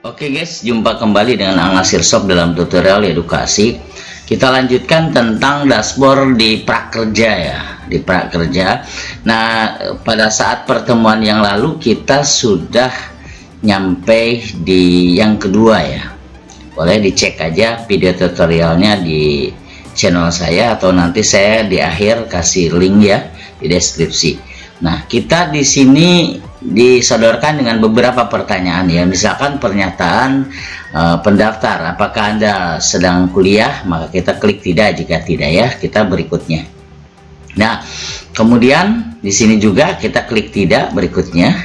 Oke guys, jumpa kembali dengan Angasir Shop dalam tutorial edukasi. Kita lanjutkan tentang dashboard di prakerja ya, di prakerja. Nah, pada saat pertemuan yang lalu kita sudah nyampe di yang kedua ya. Boleh dicek aja video tutorialnya di channel saya, atau nanti saya di akhir kasih link ya di deskripsi. Nah, kita di sini disodorkan dengan beberapa pertanyaan ya, misalkan pernyataan pendaftar, apakah Anda sedang kuliah, maka kita klik tidak. Jika tidak ya, kita berikutnya. Nah, kemudian di sini juga kita klik tidak, berikutnya.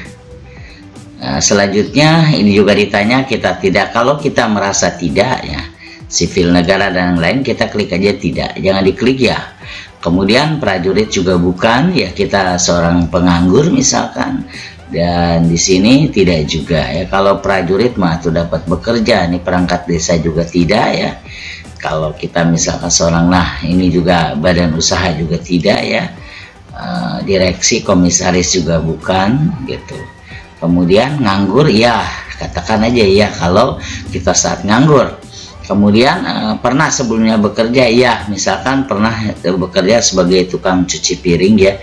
Selanjutnya ini juga ditanya, kita tidak. Kalau kita merasa tidak ya, sipil negara dan lain, kita klik aja tidak, jangan diklik ya. Kemudian prajurit juga bukan ya, kita seorang penganggur misalkan, dan di sini tidak juga ya. Kalau prajurit mah tuh dapat bekerja, ini perangkat desa juga tidak ya. Kalau kita misalkan seorang, nah ini juga badan usaha juga tidak ya. Direksi komisaris juga bukan gitu. Kemudian nganggur ya, katakan aja ya kalau kita saat nganggur. Kemudian pernah sebelumnya bekerja ya, misalkan pernah bekerja sebagai tukang cuci piring ya,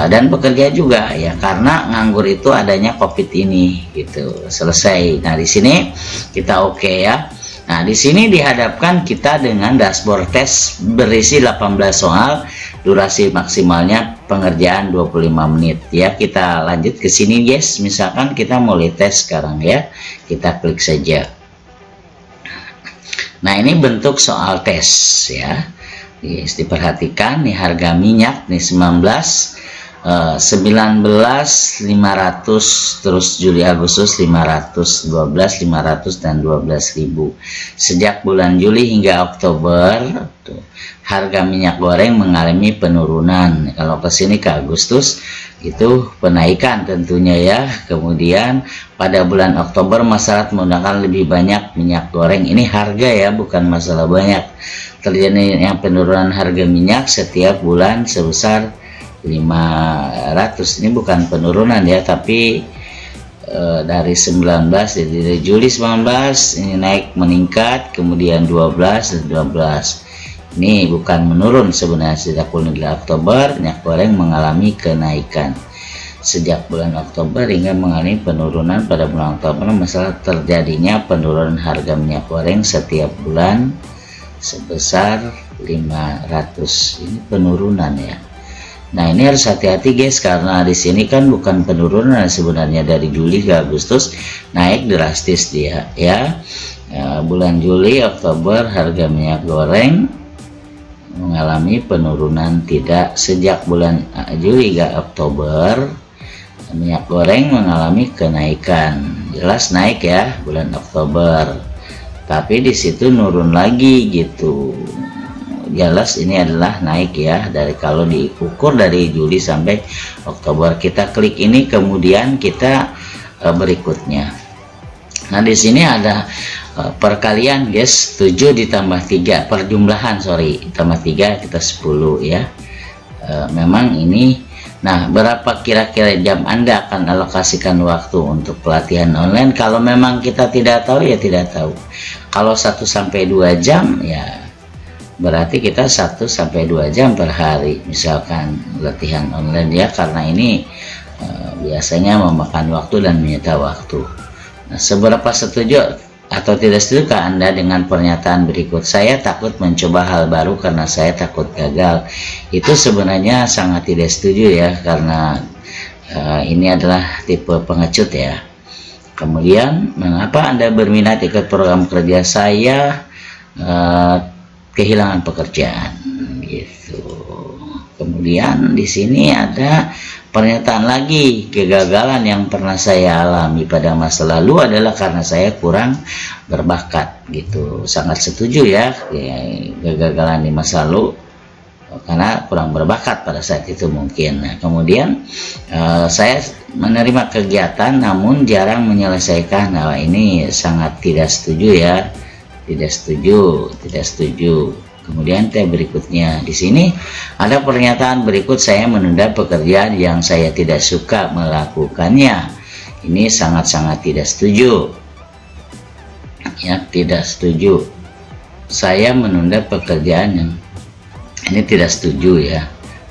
dan bekerja juga ya, karena nganggur itu adanya COVID ini gitu. Selesai. Nah, di sini kita oke ya. Nah, di sini dihadapkan kita dengan dashboard tes berisi 18 soal, durasi maksimalnya pengerjaan 25 menit ya. Kita lanjut ke sini guys, misalkan kita mulai tes sekarang ya, kita klik saja. Nah, ini bentuk soal tes ya. Diperhatikan nih, harga minyak nih 19 500, terus Juli Agustus 500, 12 500 dan 12.000. Sejak bulan Juli hingga Oktober tuh, harga minyak goreng mengalami penurunan. Kalau ke sini ke Agustus itu penaikan tentunya ya. Kemudian pada bulan Oktober masyarakat menggunakan lebih banyak minyak goreng. Ini harga ya, bukan masalah banyak. Terjadi yang penurunan harga minyak setiap bulan sebesar 500. Ini bukan penurunan ya, tapi dari 19, dari Juli 19 ini naik meningkat, kemudian 12 dan 12. Ini bukan menurun sebenarnya. Sejak bulan Oktober minyak goreng mengalami kenaikan. Sejak bulan Oktober hingga mengalami penurunan. Pada bulan Oktober masalah terjadinya penurunan harga minyak goreng setiap bulan sebesar 500. Ini penurunan ya. Nah, ini harus hati-hati guys, karena di sini kan bukan penurunan sebenarnya. Dari Juli ke Agustus naik drastis dia ya. Bulan Juli Oktober harga minyak goreng mengalami penurunan tidak. Sejak bulan Juli ke Oktober minyak goreng mengalami kenaikan. Jelas naik ya bulan Oktober, tapi di situ nurun lagi gitu. Jelas ini adalah naik ya, dari kalau diukur dari Juli sampai Oktober. Kita klik ini, kemudian kita berikutnya. Nah, di sini ada perkalian guys, 7 ditambah 3, perjumlahan tambah 3 kita 10 ya. Memang ini. Nah, berapa kira-kira jam Anda akan alokasikan waktu untuk pelatihan online? Kalau memang kita tidak tahu ya tidak tahu. Kalau 1 sampai 2 jam ya berarti kita 1 sampai 2 jam per hari misalkan latihan online ya, karena ini biasanya memakan waktu dan menyita waktu. Nah, seberapa setuju atau tidak setuju Anda dengan pernyataan berikut? Saya takut mencoba hal baru karena saya takut gagal. Itu sebenarnya sangat tidak setuju ya, karena ini adalah tipe pengecut ya. Kemudian, mengapa Anda berminat ikut program kerja saya? Kehilangan pekerjaan gitu. Kemudian di sini ada pernyataan lagi, kegagalan yang pernah saya alami pada masa lalu adalah karena saya kurang berbakat gitu. Sangat setuju ya, kegagalan di masa lalu karena kurang berbakat pada saat itu mungkin. Nah, kemudian saya menerima kegiatan namun jarang menyelesaikan. Nah, ini sangat tidak setuju ya. Tidak setuju. Kemudian tab berikutnya, di sini ada pernyataan berikut, saya menunda pekerjaan yang saya tidak suka melakukannya. Ini sangat-sangat tidak setuju. ya, tidak setuju. Saya menunda pekerjaan yang ini tidak setuju ya.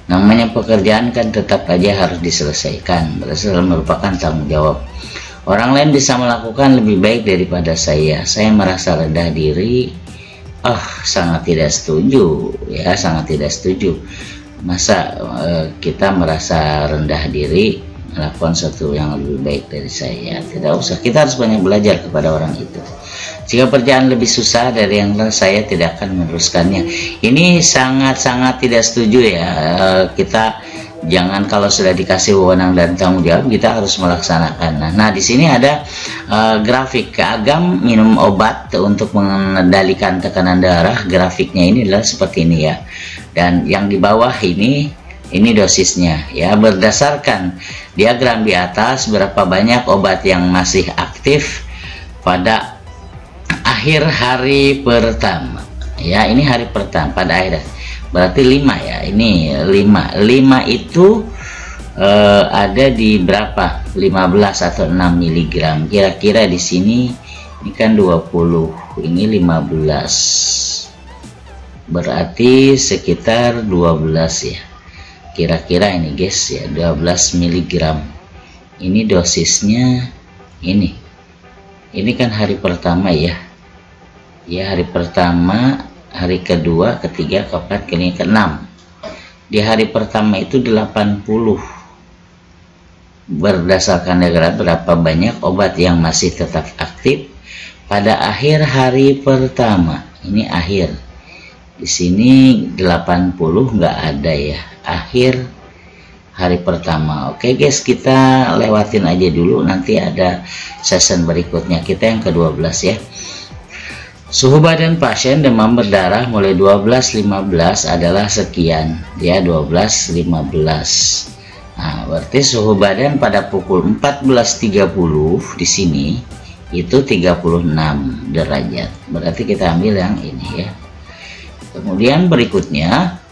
Namanya pekerjaan kan tetap aja harus diselesaikan, berdasarkan merupakan tanggung jawab. Orang lain bisa melakukan lebih baik daripada saya. Saya merasa rendah diri. Sangat tidak setuju ya, sangat tidak setuju. Masa kita merasa rendah diri melakukan sesuatu yang lebih baik dari saya? Tidak usah. Kita harus banyak belajar kepada orang itu. Jika pekerjaan lebih susah dari yang lain, saya tidak akan meneruskannya. Ini sangat-sangat tidak setuju ya. Kita jangan, kalau sudah dikasih wewenang dan tanggung jawab, kita harus melaksanakan. Nah, di sini ada grafik Agam minum obat untuk mengendalikan tekanan darah. Grafiknya ini adalah seperti ini ya. Dan yang di bawah ini dosisnya ya. Berdasarkan diagram di atas, berapa banyak obat yang masih aktif pada akhir hari pertama ya. Ini hari pertama pada akhir, berarti 5 ya. Ini 5 itu ada di berapa, 15 atau 6 mg kira-kira. Di sini ini kan 20, ini 15, berarti sekitar 12 ya kira-kira ini guys ya, 12 mg. Ini dosisnya ini kan hari pertama ya. Ya, hari pertama, hari kedua, ketiga, keempat, kelima, keenam. Di hari pertama itu 80. Berdasarkan diagram berapa banyak obat yang masih tetap aktif pada akhir hari pertama. Ini akhir. Di sini 80 nggak ada ya. Akhir hari pertama. Oke guys, kita lewatin aja dulu. Nanti ada season berikutnya. Kita yang ke-12 ya. Suhu badan pasien demam berdarah mulai 12.15 adalah sekian ya, 12.15. Nah, berarti suhu badan pada pukul 14.30 di sini itu 36 derajat. Berarti kita ambil yang ini ya. Kemudian berikutnya,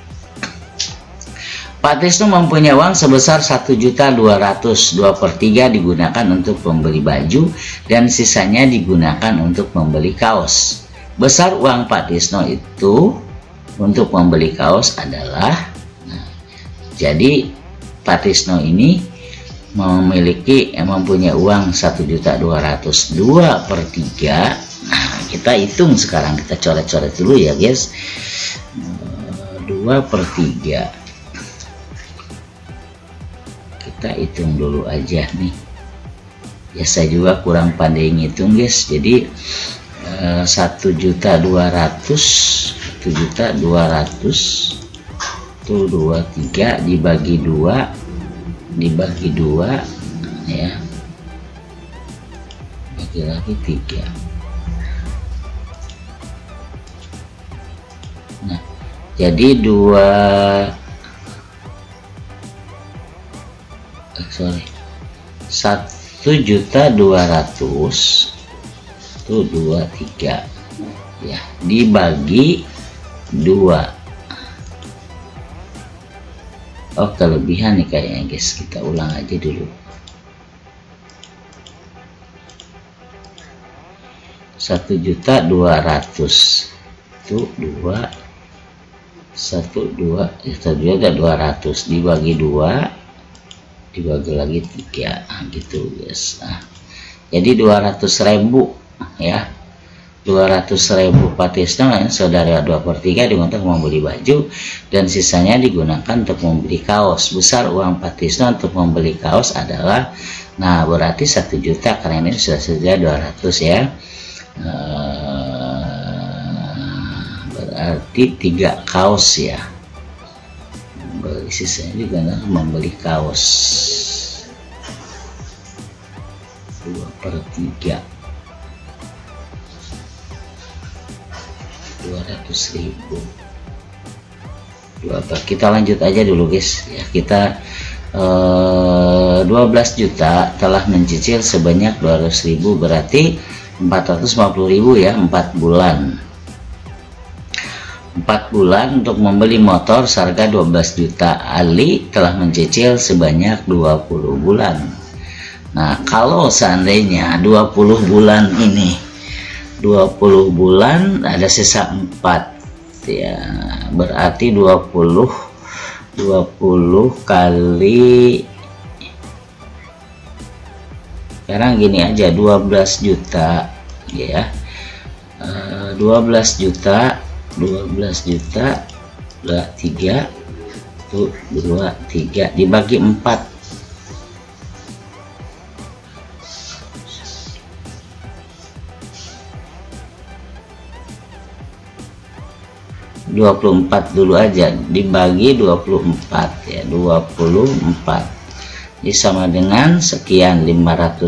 Pak Tisno mempunyai uang sebesar 1.200.000, 2/3 digunakan untuk membeli baju dan sisanya digunakan untuk membeli kaos. Besar uang Pak Tisno itu untuk membeli kaos adalah, jadi Pak Tisno ini mempunyai uang 1.200.000, 2/3. Nah, kita hitung sekarang, kita coret-coret dulu ya guys. 2/3 kita hitung dulu aja nih ya. Saya juga kurang pandai ngitung guys, jadi 1.200.000 itu 23 dibagi 2 ya, lagi 3. Nah, jadi 1.200.000 itu 23 ya, dibagi 2. Kelebihan nih kayaknya guys, kita ulang aja dulu. 1.200.000 itu 2 ada 200 dibagi 2 dibagi lagi 3 gitu guys. Jadi 200.000 ya, 200.000 Pak Tisno ya, saudara 2/3 digunakan untuk membeli baju dan sisanya digunakan untuk membeli kaos. Besar uang Pak Tisno untuk membeli kaos adalah, nah berarti 1 juta karena ini sudah saja 200 ya. Berarti 3 kaos ya. Sisanya digunakan membeli kaos. 2/3 200.000. Kita lanjut aja dulu guys ya. Kita 12 juta telah mencicil sebanyak 200.000, berarti 450.000 ya, 4 bulan. 4 bulan untuk membeli motor seharga 12 juta. Ali telah mencicil sebanyak 20 bulan. Nah, kalau seandainya 20 bulan ini 20 bulan ada sisa 4 ya, berarti 20 kali, sekarang gini aja, 12 juta ya, 12 juta 3 1 2 3 dibagi 4, 24 dulu aja, dibagi 24 ya, 24 ini sama dengan sekian, 5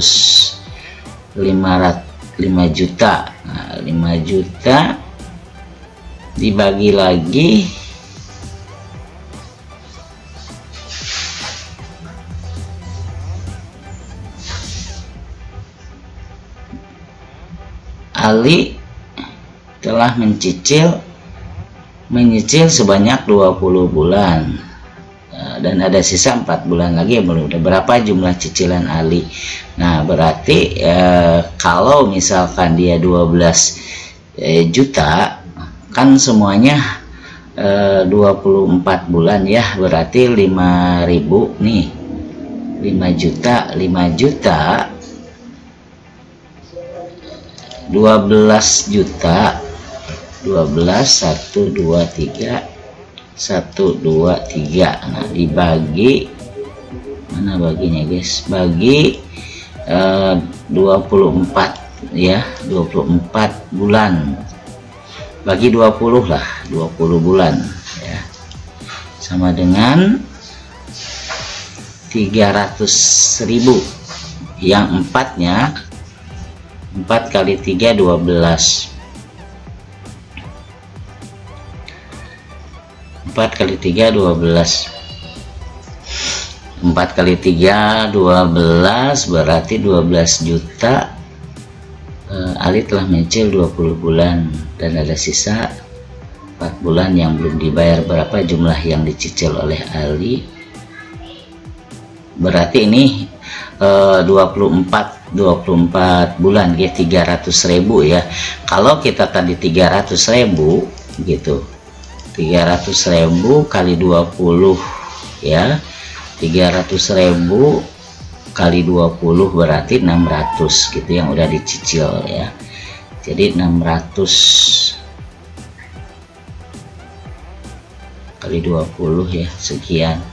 juta. Nah, 5 juta dibagi lagi Ali telah menyicil sebanyak 20 bulan dan ada sisa 4 bulan lagi yang belum. Berapa jumlah cicilan Ali? Nah, berarti kalau misalkan dia 12 juta, kan semuanya 24 bulan ya, berarti 5.000 nih, 5 juta 12 juta 12 1 2 3 1 2 3. Nah, dibagi mana baginya guys, bagi 24 ya, 24 bulan bagi 20 lah, 20 bulan ya, sama dengan 300.000 yang 4-nya 4 kali 3 12, 4 kali 3 12, 4 kali 3 12, berarti 12 juta. Ali telah menyicil 20 bulan dan ada sisa 4 bulan yang belum dibayar. Berapa jumlah yang dicicil oleh Ali? Berarti ini 24 bulan ya, 300.000 ya. Kalau kita tadi 300.000 gitu, 300.000 kali 20 ya, 300.000 kali 20 berarti 600 gitu yang udah dicicil ya. Jadi 600 kali 20 ya, sekian.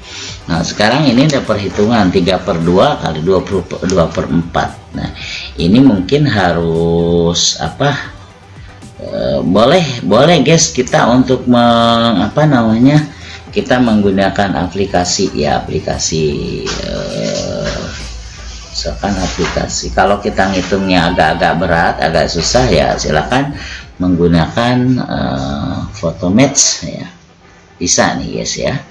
Nah, sekarang ini ada perhitungan 3/2 kali 2/4. Nah, ini mungkin harus apa, boleh guys kita untuk kita menggunakan aplikasi ya, misalkan aplikasi. Kalau kita ngitungnya agak-agak berat, agak susah ya, silakan menggunakan Photomatch ya, bisa nih guys ya.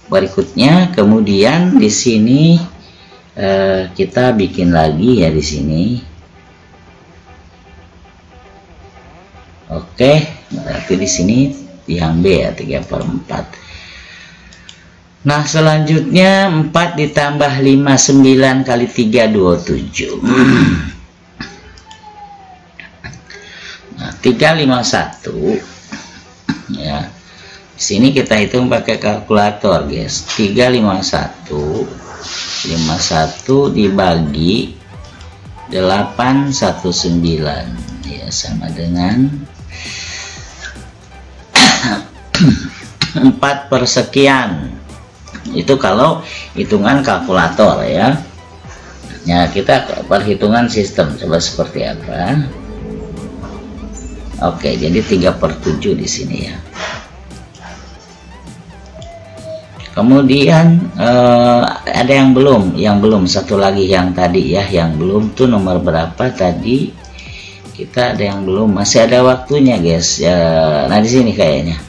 Berikutnya kemudian di sini kita bikin lagi ya di sini. Oke, berarti di sini yang B ya, 3/4. Nah, selanjutnya 4 ditambah 5 9 kali 3 27. Nah, 351 ya. Di sini kita hitung pakai kalkulator guys. 351 dibagi 819 ya, sama dengan 4/sekian. Itu kalau hitungan kalkulator ya. Ya, kita perhitungan sistem coba seperti apa. Oke, jadi 3/7 di sini ya. Kemudian ada yang belum satu lagi yang tadi ya, yang belum tuh nomor berapa tadi? Kita ada yang belum, masih ada waktunya guys ya. Nah, di sini kayaknya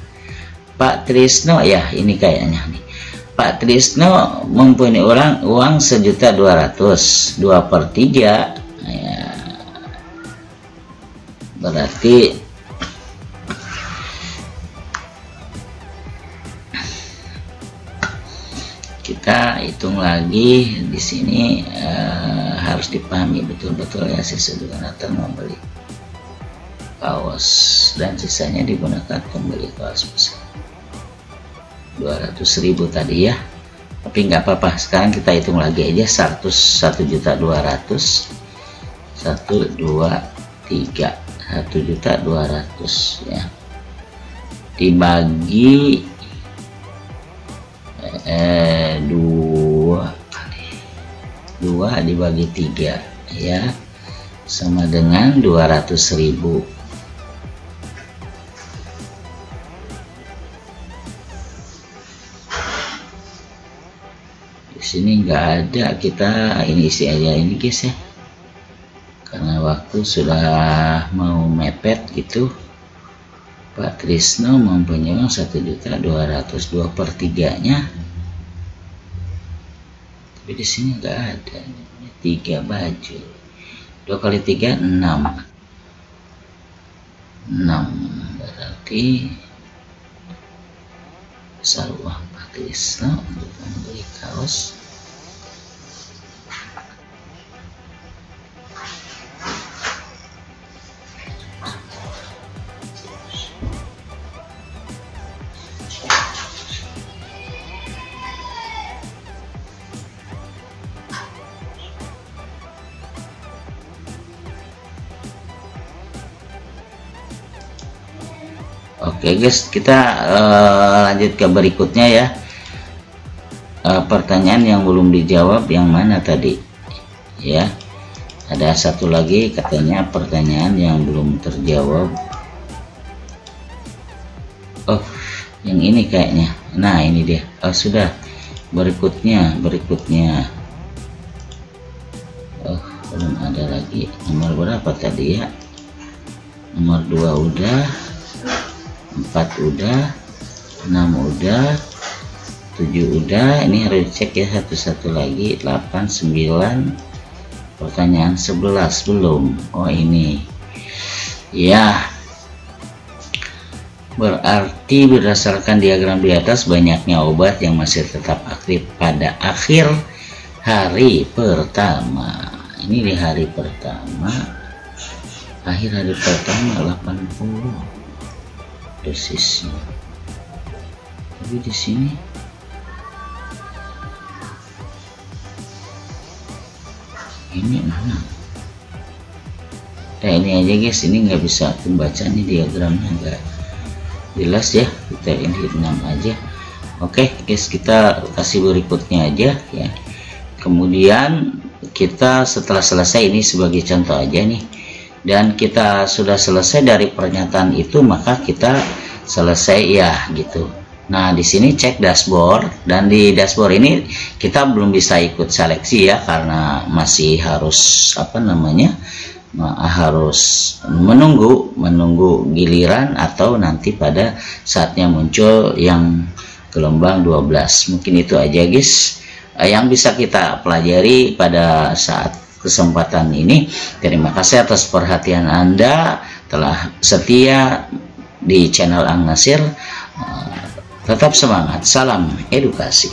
Pak Trisno ya, ini kayaknya nih. Pak Trisno mempunyai uang 1.200.000, 2/3 ya, berarti kita hitung lagi di sini. Harus dipahami betul-betul ya, sesuai dengan membeli. kaos, dan sisanya digunakan pembeli kaos besar. 200.000 tadi ya, tapi nggak apa-apa. Sekarang kita hitung lagi aja. 101.200.000, 1 2 3, 1.200.000 ya, dibagi 2 dibagi 3 ya, sama dengan 200.000. Di sini nggak ada, kita ini isi aja ini guys ya, karena waktu sudah mau mepet gitu. Pak Trisno mempunyai 1.200.000, 2/3-nya, tapi di sini nggak ada. 3 baju, 2 kali 3 6, berarti besar uang Pak Trisno untuk membeli kaos. Oke guys, kita lanjut ke berikutnya ya. Pertanyaan yang belum dijawab yang mana tadi ya, ada satu lagi katanya pertanyaan yang belum terjawab. Oh, yang ini kayaknya. Nah ini dia. Oh sudah, berikutnya oh belum ada lagi. Nomor berapa tadi ya? Nomor 2 udah, 4 udah, 6 udah, 7 udah. Ini harus cek ya satu-satu lagi. 8 9, pertanyaan 11 belum. Oh ini ya, berarti berdasarkan diagram di atas, banyaknya obat yang masih tetap aktif pada akhir hari pertama. Ini di hari pertama, akhir hari pertama 80 dosisnya, tapi di sini ini mana? Nah ini aja guys, ini nggak bisa membaca, ini diagramnya nggak jelas ya, kita ini 6 aja. Oke guys, kita kasih berikutnya aja ya. Kemudian kita setelah selesai, ini sebagai contoh aja nih, dan kita sudah selesai dari pernyataan itu, maka kita selesai ya gitu. Nah di sini cek dashboard, dan di dashboard ini kita belum bisa ikut seleksi ya, karena masih harus harus menunggu giliran, atau nanti pada saatnya muncul yang gelombang 12. Mungkin itu aja guys yang bisa kita pelajari pada saat kesempatan ini. Terima kasih atas perhatian Anda, telah setia di channel Ang Nasir. Tetap semangat, salam edukasi.